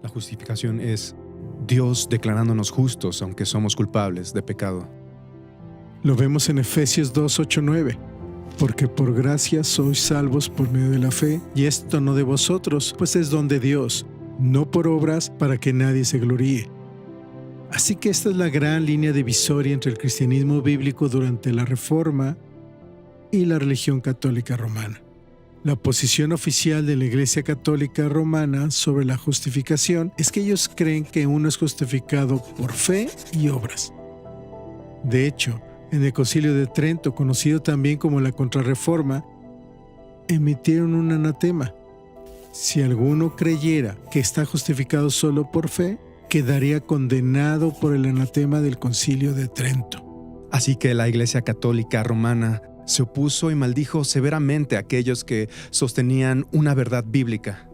La justificación es Dios declarándonos justos aunque somos culpables de pecado. Lo vemos en Efesios 2, 8, 9. Porque por gracia sois salvos por medio de la fe, y esto no de vosotros, pues es don de Dios, no por obras para que nadie se gloríe. Así que esta es la gran línea divisoria entre el cristianismo bíblico durante la Reforma y la religión católica romana. La posición oficial de la Iglesia Católica Romana sobre la justificación es que ellos creen que uno es justificado por fe y obras. De hecho, en el Concilio de Trento, conocido también como la Contrarreforma, emitieron un anatema. Si alguno creyera que está justificado solo por fe, quedaría condenado por el anatema del Concilio de Trento. Así que la Iglesia Católica Romana se opuso y maldijo severamente a aquellos que sostenían una verdad bíblica.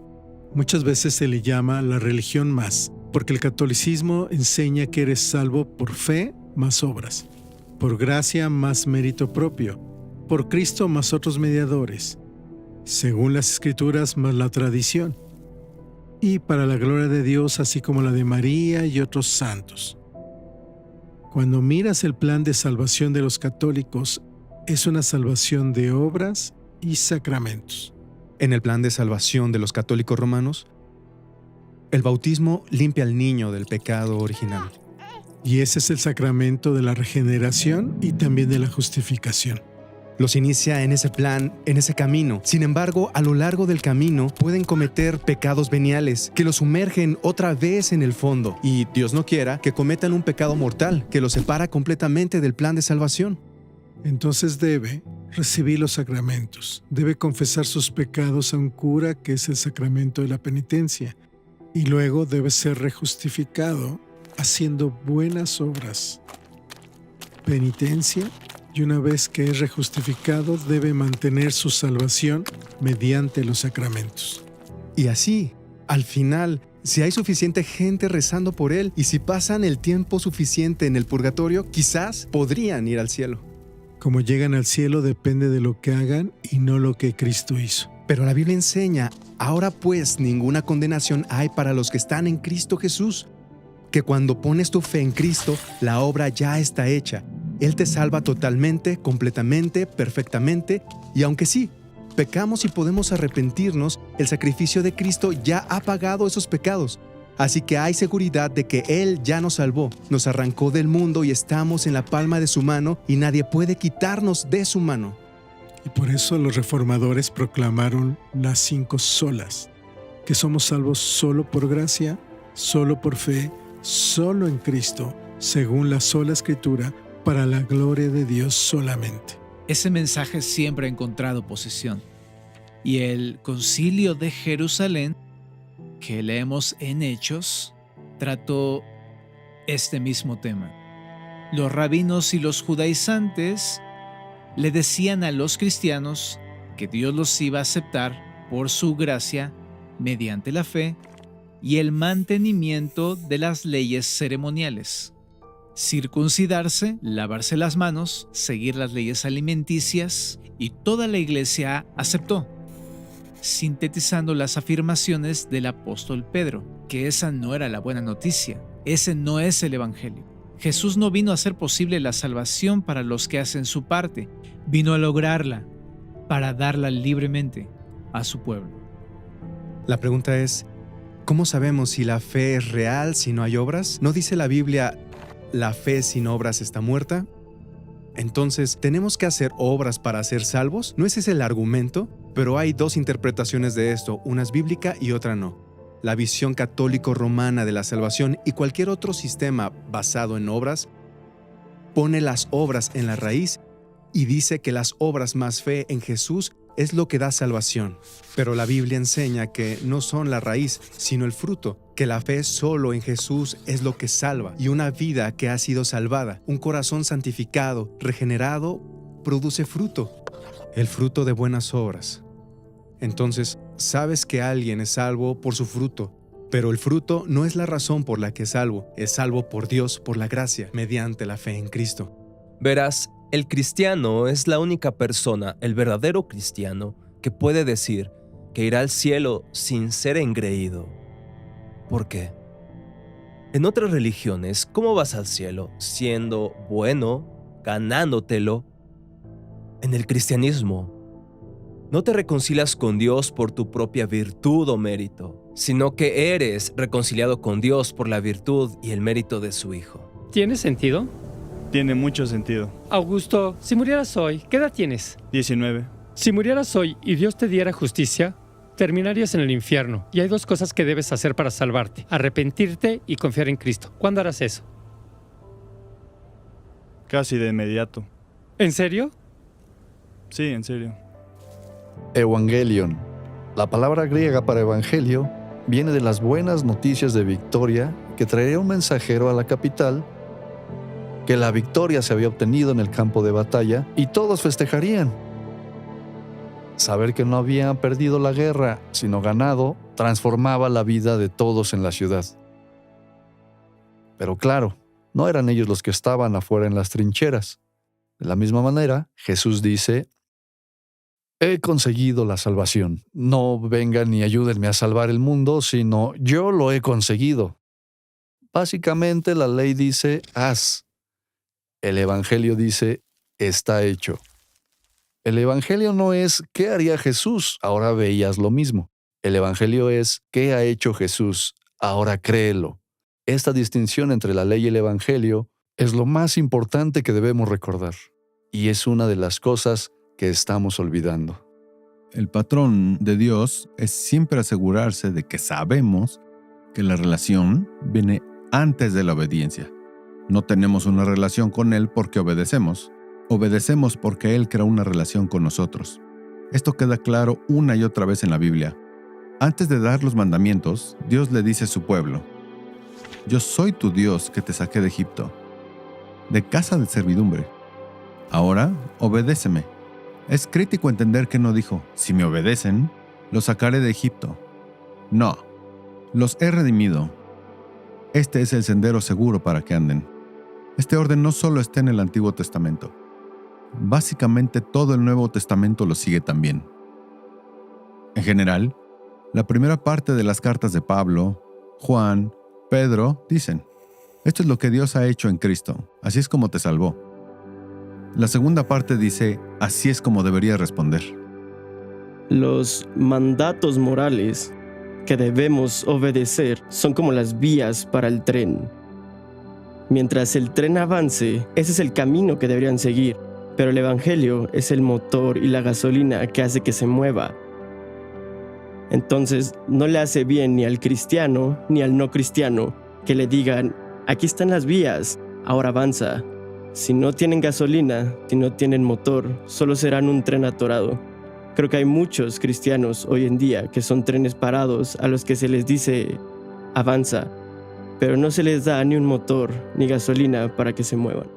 Muchas veces se le llama la religión más, porque el catolicismo enseña que eres salvo por fe más obras, por gracia más mérito propio, por Cristo más otros mediadores, según las Escrituras más la tradición, y para la gloria de Dios, así como la de María y otros santos. Cuando miras el plan de salvación de los católicos, es una salvación de obras y sacramentos. En el plan de salvación de los católicos romanos, el bautismo limpia al niño del pecado original. Y ese es el sacramento de la regeneración y también de la justificación. Los inicia en ese plan, en ese camino. Sin embargo, a lo largo del camino pueden cometer pecados veniales que los sumergen otra vez en el fondo. Y Dios no quiera que cometan un pecado mortal que los separa completamente del plan de salvación. Entonces debe recibir los sacramentos. Debe confesar sus pecados a un cura, que es el sacramento de la penitencia. Y luego debe ser rejustificado haciendo buenas obras. Penitencia. Y una vez que es rejustificado, debe mantener su salvación mediante los sacramentos. Y así, al final, si hay suficiente gente rezando por él y si pasan el tiempo suficiente en el purgatorio, quizás podrían ir al cielo. Como llegan al cielo depende de lo que hagan y no lo que Cristo hizo. Pero la Biblia enseña, ahora pues ninguna condenación hay para los que están en Cristo Jesús, que cuando pones tu fe en Cristo, la obra ya está hecha. Él te salva totalmente, completamente, perfectamente, y aunque sí, pecamos y podemos arrepentirnos, el sacrificio de Cristo ya ha pagado esos pecados. Así que hay seguridad de que Él ya nos salvó, nos arrancó del mundo y estamos en la palma de su mano y nadie puede quitarnos de su mano. Y por eso los reformadores proclamaron las 5 solas, que somos salvos solo por gracia, solo por fe, solo en Cristo, según la sola Escritura, para la gloria de Dios solamente. Ese mensaje siempre ha encontrado oposición. Y el Concilio de Jerusalén, que leemos en Hechos, trató este mismo tema. Los rabinos y los judaizantes le decían a los cristianos que Dios los iba a aceptar por su gracia mediante la fe y el mantenimiento de las leyes ceremoniales. Circuncidarse, lavarse las manos, seguir las leyes alimenticias, y toda la iglesia aceptó, sintetizando las afirmaciones del apóstol Pedro, que esa no era la buena noticia, ese no es el evangelio. Jesús no vino a hacer posible la salvación para los que hacen su parte, vino a lograrla para darla libremente a su pueblo. La pregunta es, ¿cómo sabemos si la fe es real si no hay obras? ¿No dice la Biblia, la fe sin obras está muerta? Entonces, ¿tenemos que hacer obras para ser salvos? ¿No ese es el argumento? Pero hay 2 interpretaciones de esto, una es bíblica y otra no. La visión católico-romana de la salvación y cualquier otro sistema basado en obras pone las obras en la raíz y dice que las obras más fe en Jesús es lo que da salvación. Pero la Biblia enseña que no son la raíz, sino el fruto, que la fe solo en Jesús es lo que salva, y una vida que ha sido salvada, un corazón santificado, regenerado, produce fruto, el fruto de buenas obras. Entonces, sabes que alguien es salvo por su fruto, pero el fruto no es la razón por la que es salvo por Dios, por la gracia, mediante la fe en Cristo. Verás, el cristiano es la única persona, el verdadero cristiano, que puede decir que irá al cielo sin ser engreído. ¿Por qué? En otras religiones, ¿cómo vas al cielo? Siendo bueno, ganándotelo. En el cristianismo, no te reconcilias con Dios por tu propia virtud o mérito, sino que eres reconciliado con Dios por la virtud y el mérito de su Hijo. ¿Tiene sentido? Tiene mucho sentido. Augusto, si murieras hoy, ¿qué edad tienes? 19. Si murieras hoy y Dios te diera justicia, terminarías en el infierno. Y hay dos cosas que debes hacer para salvarte: arrepentirte y confiar en Cristo. ¿Cuándo harás eso? Casi de inmediato. ¿En serio? Sí, en serio. Evangelion. La palabra griega para evangelio viene de las buenas noticias de victoria que traería un mensajero a la capital, que la victoria se había obtenido en el campo de batalla y todos festejarían. Saber que no habían perdido la guerra, sino ganado, transformaba la vida de todos en la ciudad. Pero claro, no eran ellos los que estaban afuera en las trincheras. De la misma manera, Jesús dice: he conseguido la salvación. No vengan y ayúdenme a salvar el mundo, sino yo lo he conseguido. Básicamente la ley dice: haz. El Evangelio dice: está hecho. El Evangelio no es ¿qué haría Jesús? Ahora veías lo mismo. El Evangelio es ¿qué ha hecho Jesús? Ahora créelo. Esta distinción entre la ley y el Evangelio es lo más importante que debemos recordar. Y es una de las cosas que estamos olvidando. El patrón de Dios es siempre asegurarse de que sabemos que la relación viene antes de la obediencia. No tenemos una relación con Él porque obedecemos. Obedecemos porque Él creó una relación con nosotros. Esto queda claro una y otra vez en la Biblia. Antes de dar los mandamientos, Dios le dice a su pueblo: yo soy tu Dios que te saqué de Egipto, de casa de servidumbre. Ahora, obedéceme. Es crítico entender que no dijo: si me obedecen, los sacaré de Egipto. No, los he redimido. Este es el sendero seguro para que anden. Este orden no solo está en el Antiguo Testamento. Básicamente todo el Nuevo Testamento lo sigue también. En general, la primera parte de las cartas de Pablo, Juan, Pedro dicen: esto es lo que Dios ha hecho en Cristo, así es como te salvó. La segunda parte dice: así es como deberías responder. Los mandatos morales que debemos obedecer son como las vías para el tren. Mientras el tren avance, ese es el camino que deberían seguir, pero el Evangelio es el motor y la gasolina que hace que se mueva. Entonces, no le hace bien ni al cristiano ni al no cristiano que le digan: aquí están las vías, ahora avanza. Si no tienen gasolina, si no tienen motor, solo serán un tren atorado. Creo que hay muchos cristianos hoy en día que son trenes parados a los que se les dice: avanza, pero no se les da ni un motor ni gasolina para que se muevan.